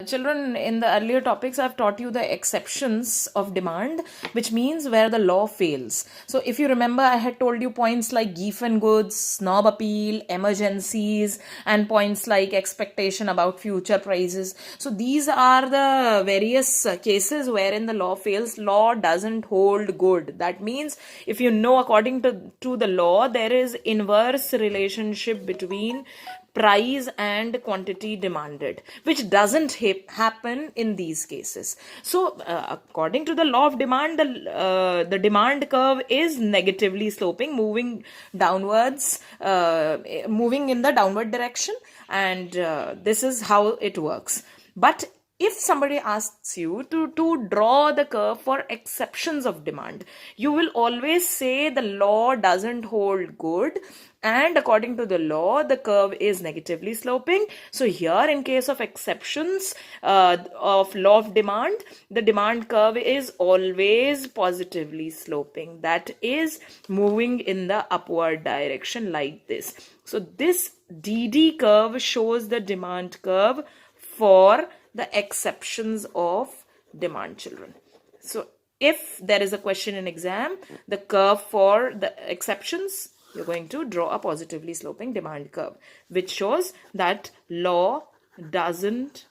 Children, in the earlier topics, I've taught you the exceptions of demand, which means where the law fails. So, if you remember, I had told you points like Giffen goods, snob appeal, emergencies, and points like expectation about future prices. So, these are the various cases wherein the law fails. Law doesn't hold good. That means, if you know, according to the law, there is inverse relationship between price and quantity demanded, which doesn't happen in these cases. So according to the law of demand, the demand curve is negatively sloping, moving downwards, moving in the downward direction, and this is how it works. But if somebody asks you to draw the curve for exceptions of demand, you will always say the law doesn't hold good, and according to the law, the curve is negatively sloping. So here, in case of exceptions of law of demand, the demand curve is always positively sloping. That is moving in the upward direction like this. So this DD curve shows the demand curve for the exceptions of demand, children. So if there is a question in exam, the curve for the exceptions, you're going to draw a positively sloping demand curve, which shows that law doesn't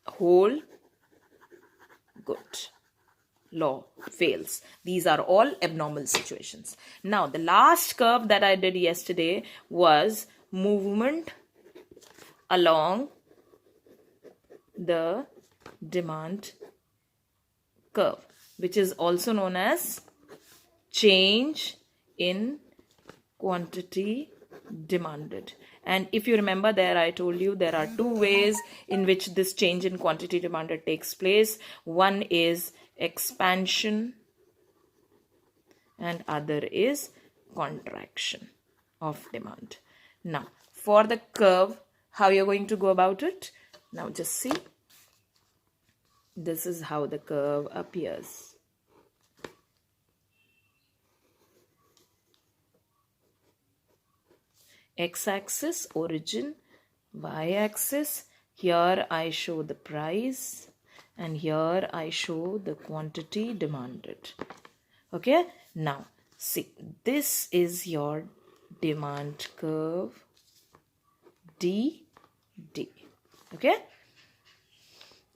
hold good. Law fails. These are all abnormal situations. Now, the last curve that I did yesterday was movement along the demand curve, which is also known as change in quantity demanded. And if you remember, there I told you there are two ways in which this change in quantity demanded takes place. One is expansion and other is contraction of demand. Now, for the curve, how you're going to go about it? Now just see. This is how the curve appears. X-axis origin, y-axis, here I show the price and here I show the quantity demanded. Okay, now see, this is your demand curve D. Okay,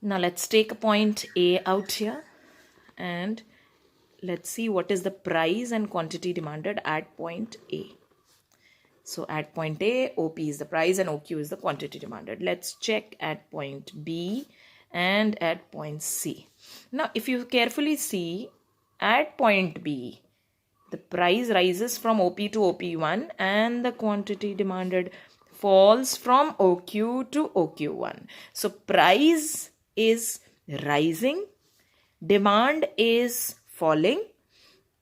now let's take a point A out here and let's see what is the price and quantity demanded at point A. So at point A, OP is the price and OQ is the quantity demanded. Let's check at point B and at point C. Now, if you carefully see, at point B, the price rises from OP to OP1 and the quantity demanded falls from OQ to OQ1. So price is rising, demand is falling,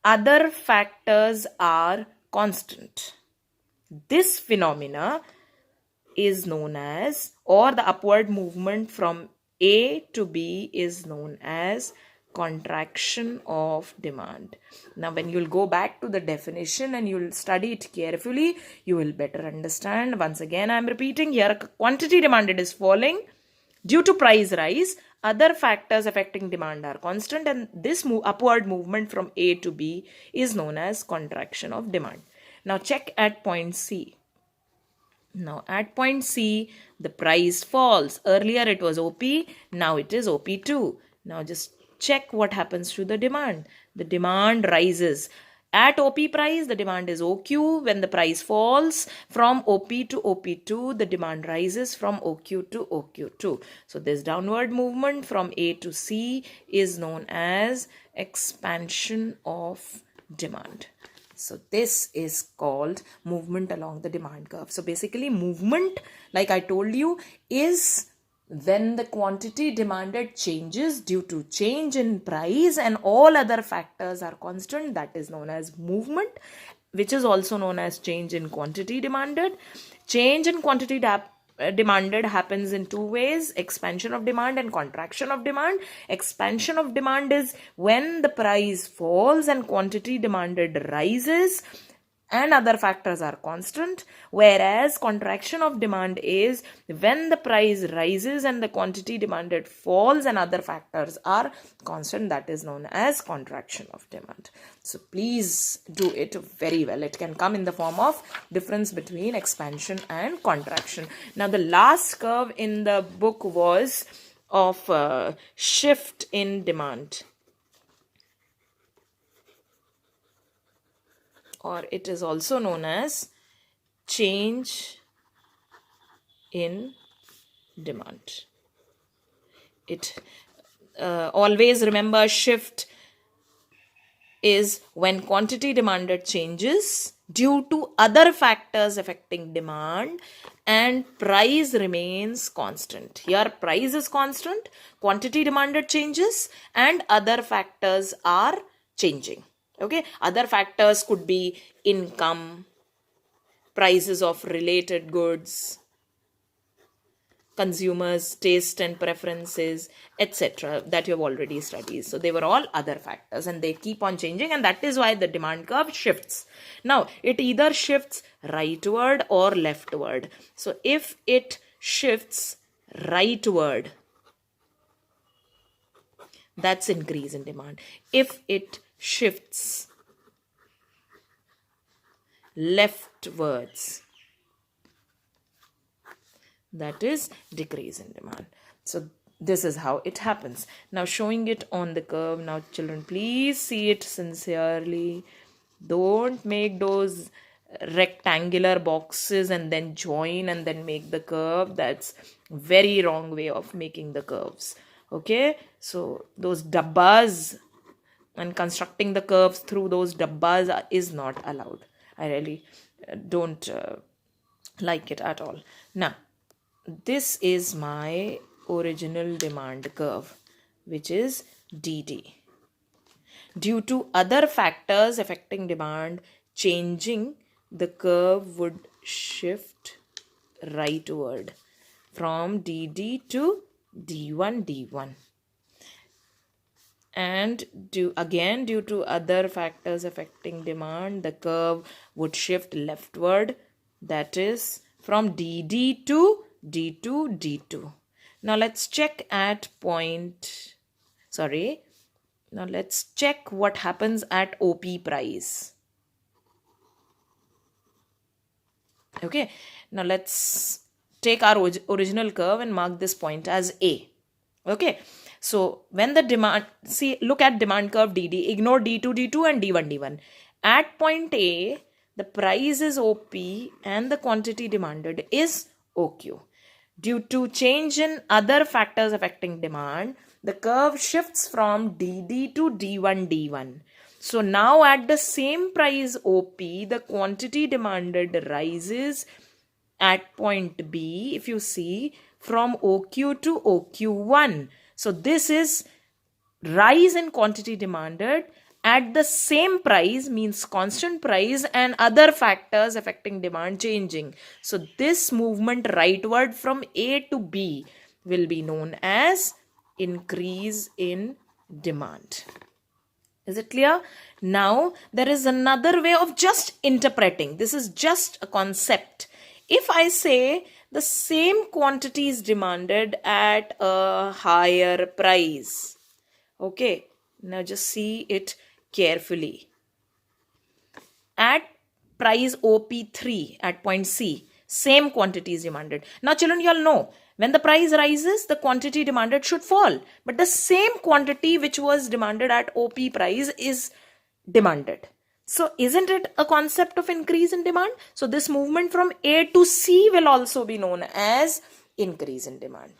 other factors are constant. This phenomena is known as, or the upward movement from A to B is known as contraction of demand. Now, when you'll go back to the definition and you'll study it carefully, you will better understand. Once again, I'm repeating here, quantity demanded is falling due to price rise. Other factors affecting demand are constant, and this upward movement from A to B is known as contraction of demand. Now check at point C. Now at point C, the price falls. Earlier it was OP, now it is OP2. Now just check what happens to the demand. The demand rises. At OP price, the demand is OQ. When the price falls from OP to OP2, the demand rises from OQ to OQ2. So this downward movement from A to C is known as expansion of demand. So this is called movement along the demand curve. So basically movement, like I told you, is when the quantity demanded changes due to change in price and all other factors are constant. That is known as movement, which is also known as change in quantity demanded. Change in quantity demanded happens in two ways: expansion of demand and contraction of demand. Expansion of demand is when the price falls and quantity demanded rises, and other factors are constant, whereas contraction of demand is when the price rises and the quantity demanded falls and other factors are constant. That is known as contraction of demand. So please do it very well. It can come in the form of difference between expansion and contraction. Now the last curve in the book was of shift in demand, or it is also known as change in demand. It always remember, shift is when quantity demanded changes due to other factors affecting demand and price remains constant. Here price is constant, quantity demanded changes, and other factors are changing. Okay, other factors could be income, prices of related goods, consumers' taste and preferences, etc., that you have already studied. So they were all other factors and they keep on changing, and that is why the demand curve shifts. Now it either shifts rightward or leftward. So if it shifts rightward, that's increase in demand. If it shifts leftwards, that is decrease in demand. So this is how it happens. Now showing it on the curve. Now children, please see it sincerely. Don't make those rectangular boxes and then join and then make the curve. That's very wrong way of making the curves. Okay, so those dabbas and constructing the curves through those dabbas is not allowed. I really don't like it at all. Now this is my original demand curve, which is DD. Due to other factors affecting demand changing, the curve would shift rightward from DD to D1, D1. And due to other factors affecting demand, the curve would shift leftward, that is from DD to D2, D2. Now let's check at now let's check what happens at OP price. Okay, now let's take our original curve and mark this point as A. Okay, so when the demand, look at demand curve DD, ignore D2, D2 and D1, D1. At point A, the price is OP and the quantity demanded is OQ. Due to change in other factors affecting demand, the curve shifts from DD to D1, D1. So now at the same price OP, the quantity demanded rises at point B, if you see, from OQ to OQ1. So this is rise in quantity demanded at the same price, means constant price and other factors affecting demand changing. So this movement rightward from A to B will be known as increase in demand. Is it clear? Now there is another way of just interpreting. This is just a concept. If I say the same quantity is demanded at a higher price, okay, now just see it carefully. At price OP3 at point C, same quantity is demanded. Now children, you all know, when the price rises, the quantity demanded should fall. But the same quantity which was demanded at OP price is demanded. So isn't it a concept of increase in demand? So this movement from A to C will also be known as increase in demand.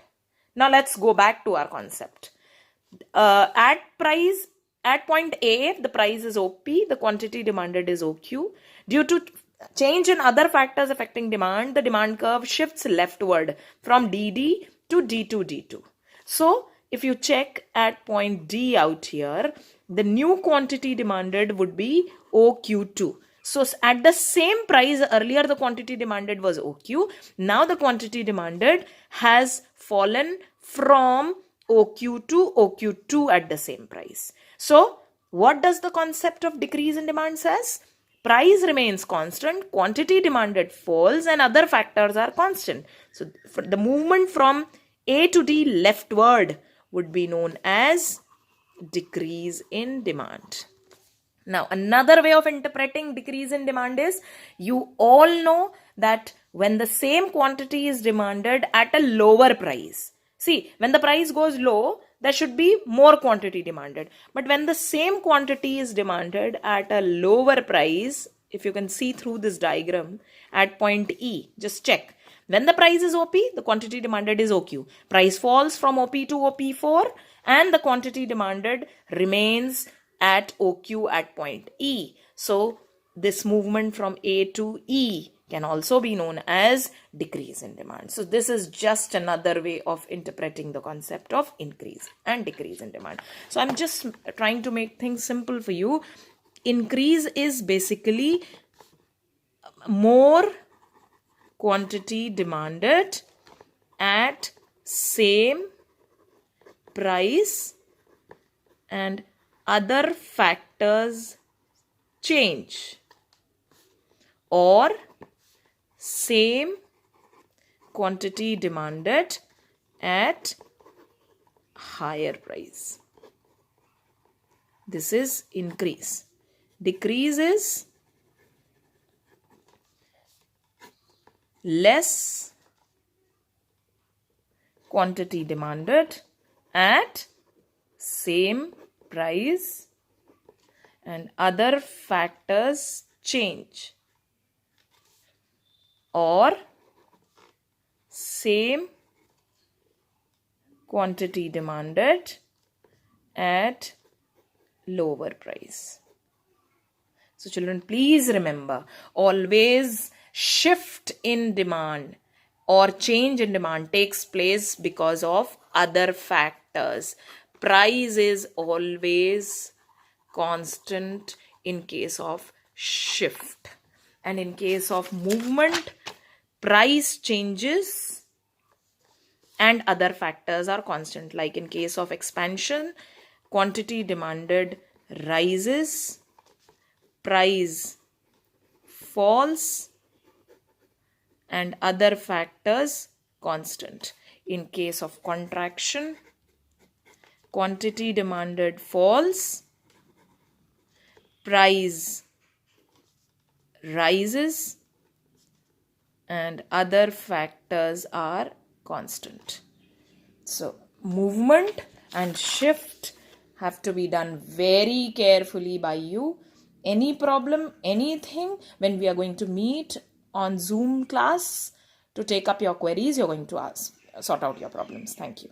Now let's go back to our concept. At point A, the price is OP, the quantity demanded is OQ. Due to change in other factors affecting demand, the demand curve shifts leftward from DD to D2, D2. So if you check at point D out here, the new quantity demanded would be OQ2. So at the same price, earlier the quantity demanded was OQ. Now the quantity demanded has fallen from OQ to OQ2 at the same price. So what does the concept of decrease in demand says? price remains constant, quantity demanded falls, and other factors are constant. So for the movement from A to D leftward would be known as decrease in demand. Now, another way of interpreting decrease in demand is, you all know that when the same quantity is demanded at a lower price. See, when the price goes low, there should be more quantity demanded. But when the same quantity is demanded at a lower price, if you can see through this diagram at point E, just check. When the price is OP, the quantity demanded is OQ. Price falls from OP to OP4 and the quantity demanded remains at OQ at point E. So this movement from A to E can also be known as decrease in demand. So this is just another way of interpreting the concept of increase and decrease in demand. So I'm just trying to make things simple for you. Increase is basically more quantity demanded at same price and other factors change, or same quantity demanded at higher price. This is increase. Decrease is less quantity demanded at same price and other factors change, or same quantity demanded at lower price. So children, please remember, always shift in demand or change in demand takes place because of other factors. Price is always constant in case of shift, and in case of movement, price changes and other factors are constant. Like in case of expansion, quantity demanded rises, price falls, and other factors constant. In case of contraction, quantity demanded falls, price rises, and other factors are constant. So movement and shift have to be done very carefully by you. Any problem, anything, when we are going to meet on Zoom class to take up your queries, you're going to sort out your problems. Thank you.